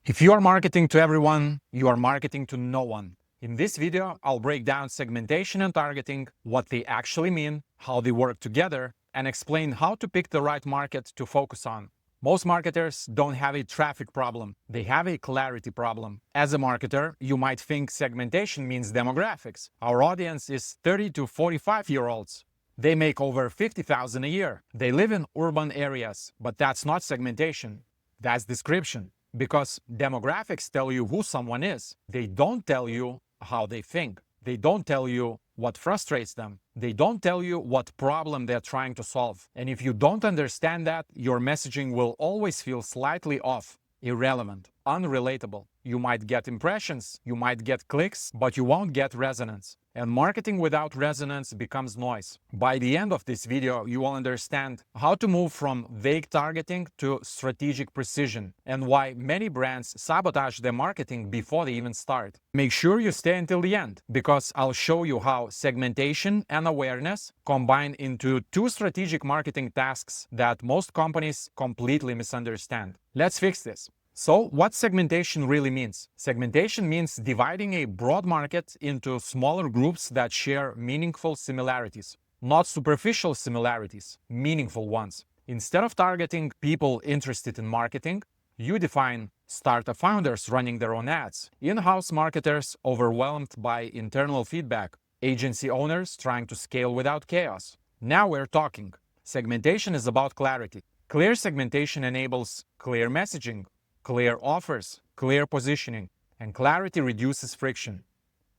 If you are marketing to everyone, you are marketing to no one. In this video, I'll break down segmentation and targeting, what they actually mean, how they work together, and explain how to pick the right market to focus on. Most marketers don't have a traffic problem, they have a clarity problem. As a marketer, you might think segmentation means demographics. Our audience is 30 to 45-year-olds. They make over 50,000 a year. They live in urban areas, but that's not segmentation. That's description. Because demographics tell you who someone is. They don't tell you how they think. They don't tell you what frustrates them. They don't tell you what problem they're trying to solve. And if you don't understand that, your messaging will always feel slightly off, irrelevant, unrelatable. You might get impressions, you might get clicks, but you won't get resonance. And marketing without resonance becomes noise. By the end of this video, you will understand how to move from vague targeting to strategic precision and why many brands sabotage their marketing before they even start. Make sure you stay until the end, because I'll show you how segmentation and awareness combine into two strategic marketing tasks that most companies completely misunderstand. Let's fix this. So, what segmentation really means? Segmentation means dividing a broad market into smaller groups that share meaningful similarities. Not superficial similarities, meaningful ones. Instead of targeting people interested in marketing, you define startup founders running their own ads, in-house marketers overwhelmed by internal feedback, agency owners trying to scale without chaos. Now we're talking. Segmentation is about clarity. Clear segmentation enables clear messaging, clear offers, clear positioning, and clarity reduces friction.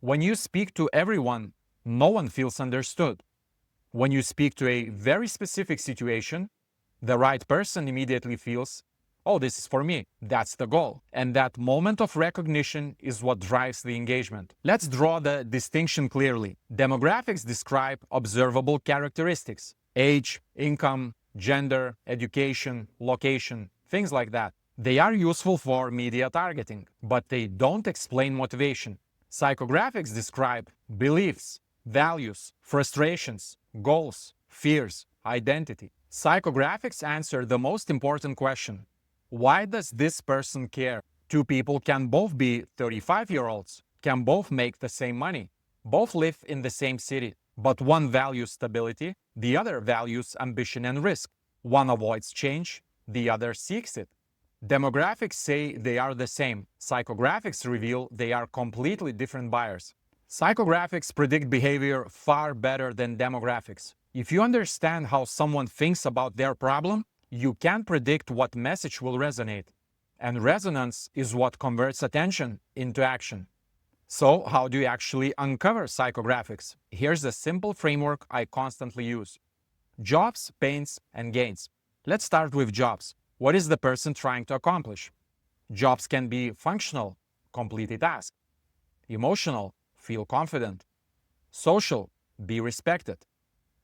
When you speak to everyone, no one feels understood. When you speak to a very specific situation, the right person immediately feels, oh, this is for me. That's the goal. And that moment of recognition is what drives the engagement. Let's draw the distinction clearly. Demographics describe observable characteristics: age, income, gender, education, location, things like that. They are useful for media targeting, but they don't explain motivation. Psychographics describe beliefs, values, frustrations, goals, fears, identity. Psychographics answer the most important question: why does this person care? Two people can both be 35-year-olds, can both make the same money, both live in the same city, but one values stability, the other values ambition and risk. One avoids change, the other seeks it. Demographics say they are the same. Psychographics reveal they are completely different buyers. Psychographics predict behavior far better than demographics. If you understand how someone thinks about their problem, you can predict what message will resonate. And resonance is what converts attention into action. So, how do you actually uncover psychographics? Here's a simple framework I constantly use: jobs, pains, and gains. Let's start with jobs. What is the person trying to accomplish? Jobs can be functional, complete a task; emotional, feel confident; social, be respected.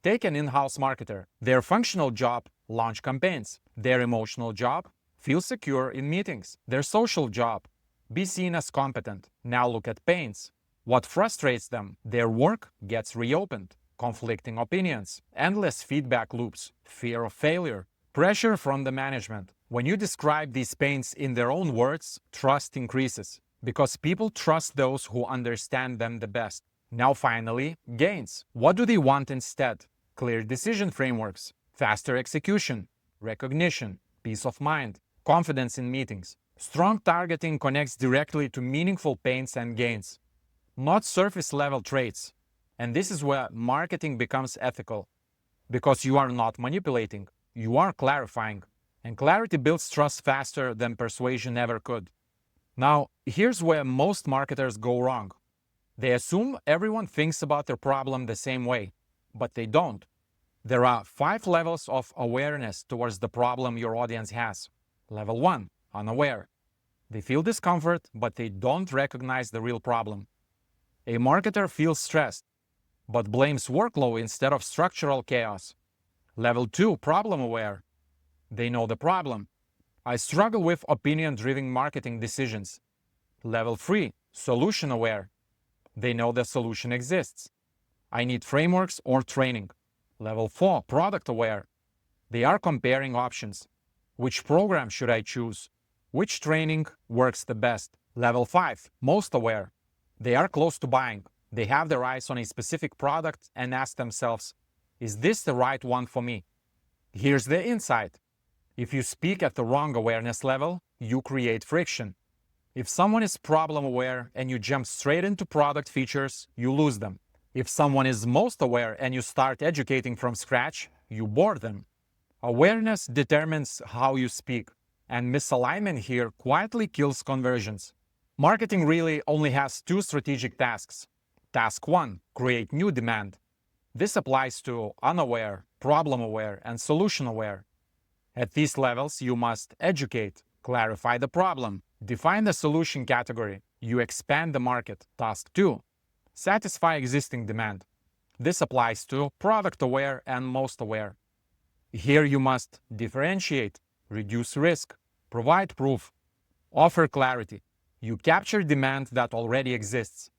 Take an in-house marketer. Their functional job, launch campaigns. Their emotional job, feel secure in meetings. Their social job, be seen as competent. Now look at pains. What frustrates them? Their work gets reopened. Conflicting opinions, endless feedback loops, fear of failure, pressure from the management. When you describe these pains in their own words, trust increases, because people trust those who understand them the best. Now finally, gains. What do they want instead? Clear decision frameworks, faster execution, recognition, peace of mind, confidence in meetings. Strong targeting connects directly to meaningful pains and gains, not surface-level traits. And this is where marketing becomes ethical, because you are not manipulating. You are clarifying, and clarity builds trust faster than persuasion ever could. Now, here's where most marketers go wrong. They assume everyone thinks about their problem the same way, but they don't. There are 5 levels of awareness towards the problem your audience has. Level 1, unaware. They feel discomfort, but they don't recognize the real problem. A marketer feels stressed, but blames workload instead of structural chaos. Level 2, problem aware. They know the problem. I struggle with opinion-driven marketing decisions. Level 3, solution aware. They know the solution exists. I need frameworks or training. Level 4, product aware. They are comparing options. Which program should I choose? Which training works the best? Level 5, most aware. They are close to buying. They have their eyes on a specific product and ask themselves, is this the right one for me? Here's the insight. If you speak at the wrong awareness level, you create friction. If someone is problem aware and you jump straight into product features, you lose them. If someone is most aware and you start educating from scratch, you bore them. Awareness determines how you speak, and misalignment here quietly kills conversions. Marketing really only has two strategic tasks. Task 1, create new demand. This applies to unaware, problem-aware, and solution-aware. At these levels, you must educate, clarify the problem, define the solution category. You expand the market. Task 2, satisfy existing demand. This applies to product-aware and most aware. Here you must differentiate, reduce risk, provide proof, offer clarity. You capture demand that already exists.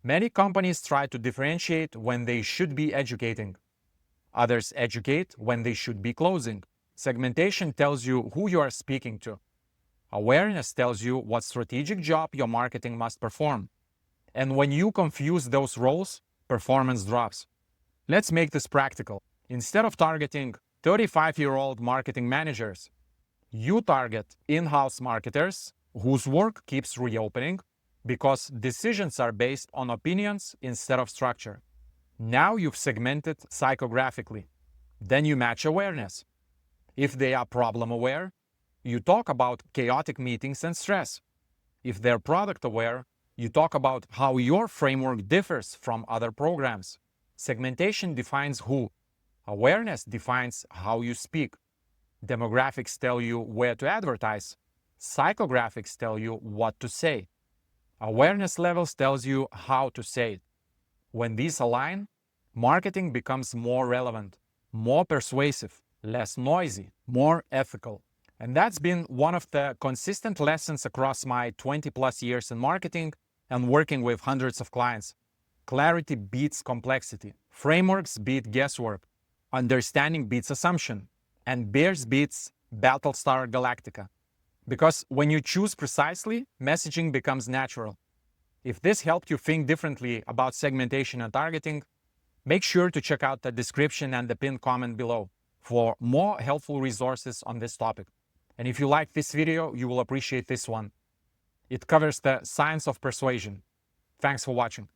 Many companies try to differentiate when they should be educating. Others educate when they should be closing. Segmentation tells you who you are speaking to. Awareness tells you what strategic job your marketing must perform. And when you confuse those roles, performance drops. Let's make this practical. Instead of targeting 35-year-old marketing managers, you target in-house marketers whose work keeps reopening because decisions are based on opinions instead of structure. Now you've segmented psychographically. Then you match awareness. If they are problem aware, you talk about chaotic meetings and stress. If they're product aware, you talk about how your framework differs from other programs. Segmentation defines who. Awareness defines how you speak. Demographics tell you where to advertise. Psychographics tell you what to say. Awareness levels tells you how to say it. When these align, marketing becomes more relevant, more persuasive, less noisy, more ethical. And that's been one of the consistent lessons across my 20+ years in marketing and working with hundreds of clients. Clarity beats complexity. Frameworks beat guesswork. Understanding beats assumption. And Bears beats Battlestar Galactica. Because when you choose precisely, messaging becomes natural. If this helped you think differently about segmentation and targeting, make sure to check out the description and the pinned comment below for more helpful resources on this topic. And if you like this video, you will appreciate this one. It covers the science of persuasion. Thanks for watching.